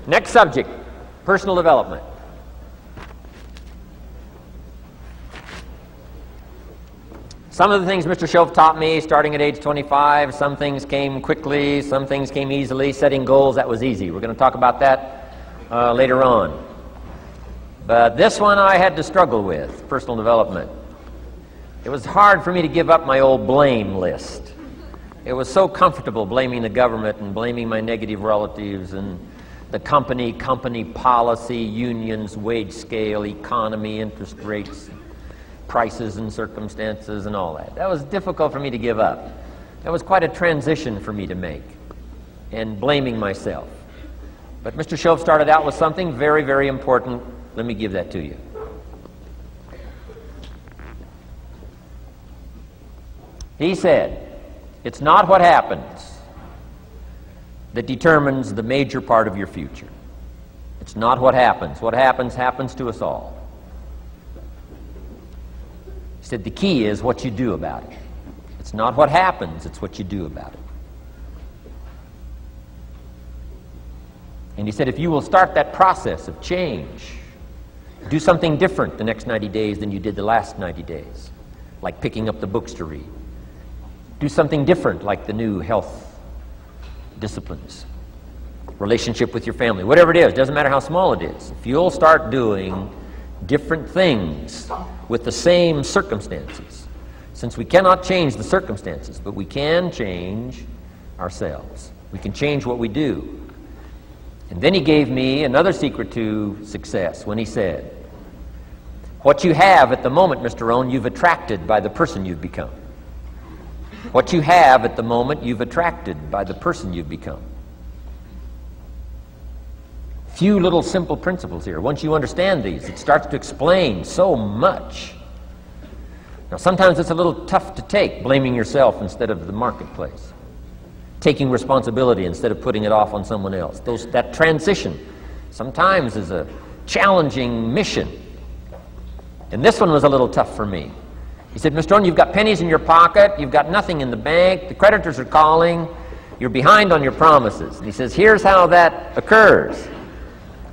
Next subject, personal development. Some of the things Mr. Shoaff taught me starting at age 25, some things came quickly, some things came easily. Setting goals, that was easy. We're going to talk about that later on. But this one I had to struggle with, personal development. It was hard for me to give up my old blame list. It was so comfortable blaming the government and blaming my negative relatives and the company policy, unions, wage scale, economy, interest rates, prices and circumstances and all that. That was difficult for me to give up. That was quite a transition for me to make, and blaming myself. But Mr. Shoaff started out with something very, very important. Let me give that to you. He said, it's not what happens that determines the major part of your future. It's not what happens. What happens, happens to us all. He said the key is what you do about it. It's not what happens, it's what you do about it. And he said if you will start that process of change, do something different the next 90 days than you did the last 90 days, like picking up the books to read. Do something different like the new health disciplines, relationship with your family, whatever it is, doesn't matter how small it is. If you'll start doing different things with the same circumstances, since we cannot change the circumstances, but we can change ourselves. We can change what we do. And then he gave me another secret to success when he said, what you have at the moment, Mr. Rohn, you've attracted by the person you've become. What you have at the moment, you've attracted by the person you've become. Few little simple principles here. Once you understand these, it starts to explain so much. Now, sometimes it's a little tough to take, blaming yourself instead of the marketplace, taking responsibility instead of putting it off on someone else. That transition sometimes is a challenging mission. And this one was a little tough for me. He said, Mr. Rohn, you've got pennies in your pocket, you've got nothing in the bank, the creditors are calling, you're behind on your promises. And he says, here's how that occurs.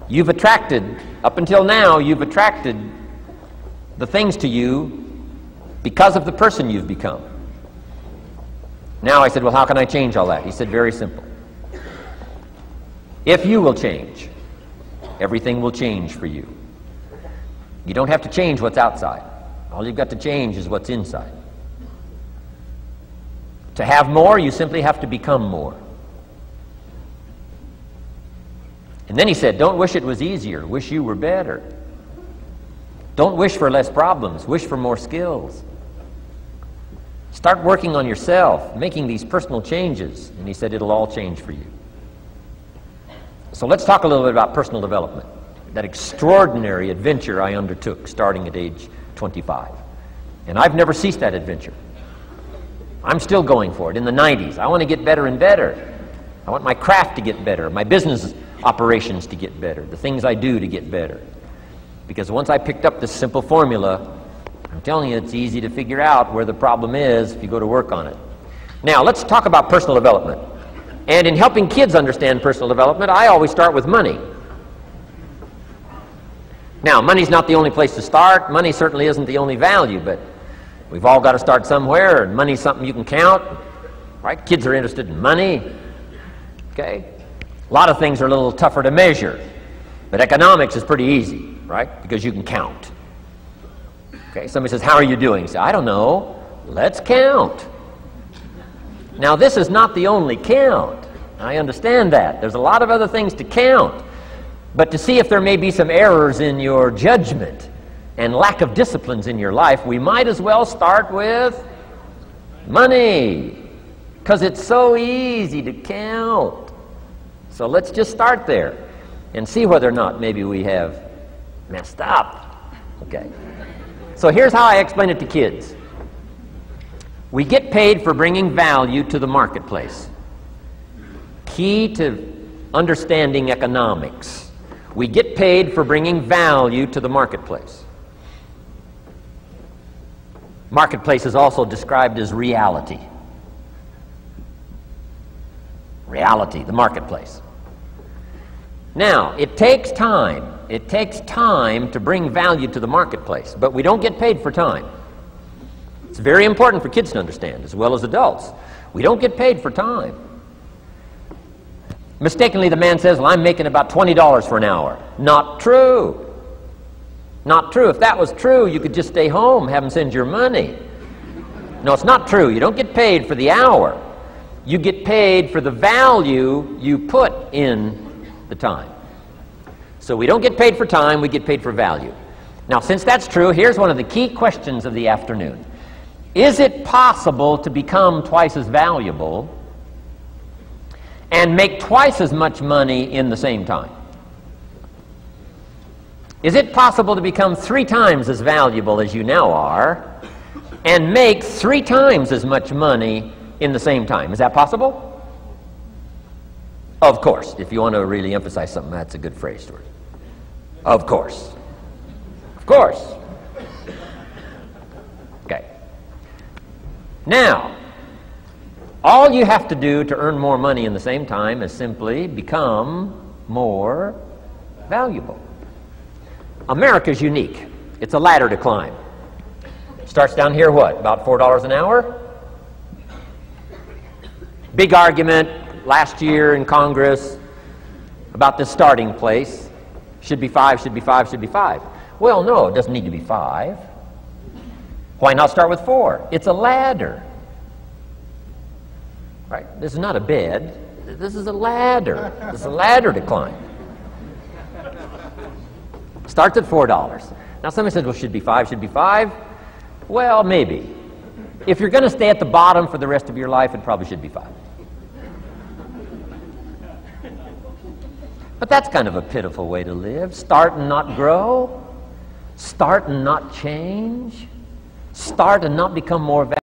You've attracted, up until now, you've attracted the things to you because of the person you've become. Now I said, well, how can I change all that? He said, very simple. If you will change, everything will change for you. You don't have to change what's outside. All you've got to change is what's inside. To have more, you simply have to become more. And then he said, don't wish it was easier, wish you were better. Don't wish for less problems, wish for more skills. Start working on yourself, making these personal changes. And he said, it'll all change for you. So let's talk a little bit about personal development. That extraordinary adventure I undertook starting at age 25. And I've never ceased that adventure. I'm still going for it in the 90s. I want to get better and better. I want my craft to get better, my business operations to get better, the things I do to get better. Because once I picked up this simple formula, I'm telling you, it's easy to figure out where the problem is if you go to work on it. Now, let's talk about personal development. And in helping kids understand personal development, I always start with money. Now, money's not the only place to start. Money certainly isn't the only value, but we've all got to start somewhere, and money's something you can count, right? Kids are interested in money, okay? A lot of things are a little tougher to measure, but economics is pretty easy, right? Because you can count. Okay, somebody says, how are you doing? You say, I don't know. Let's count. Now, this is not the only count. I understand that. There's a lot of other things to count. But to see if there may be some errors in your judgment and lack of disciplines in your life, we might as well start with money, because it's so easy to count. So let's just start there and see whether or not maybe we have messed up. Okay. So here's how I explain it to kids. We get paid for bringing value to the marketplace. Key to understanding economics. We get paid for bringing value to the marketplace. Marketplace is also described as reality. Reality, the marketplace. Now, it takes time. It takes time to bring value to the marketplace, but we don't get paid for time. It's very important for kids to understand, as well as adults. We don't get paid for time. Mistakenly, the man says, well, I'm making about $20 for an hour. Not true. Not true. If that was true, you could just stay home, have them send your money. No, it's not true. You don't get paid for the hour. You get paid for the value you put in the time. So we don't get paid for time, we get paid for value. Now, since that's true, here's one of the key questions of the afternoon. Is it possible to become twice as valuable and make twice as much money in the same time? Is it possible to become 3 times as valuable as you now are and make 3 times as much money in the same time? Is that possible? Of course. If you want to really emphasize something, that's a good phrase, Stuart. Of course. Of course. Okay. Now, all you have to do to earn more money in the same time is simply become more valuable. America's unique. It's a ladder to climb. Starts down here, what, about $4 an hour? Big argument last year in Congress about the starting place. Should be 5, should be 5, should be 5. Well, no, it doesn't need to be 5. Why not start with 4? It's a ladder. Right? This is not a bed. This is a ladder. This is a ladder to climb. Starts at $4. Now somebody says, well, should be 5, should be 5. Well, maybe. If you're going to stay at the bottom for the rest of your life, it probably should be 5. But that's kind of a pitiful way to live. Start and not grow. Start and not change. Start and not become more valuable.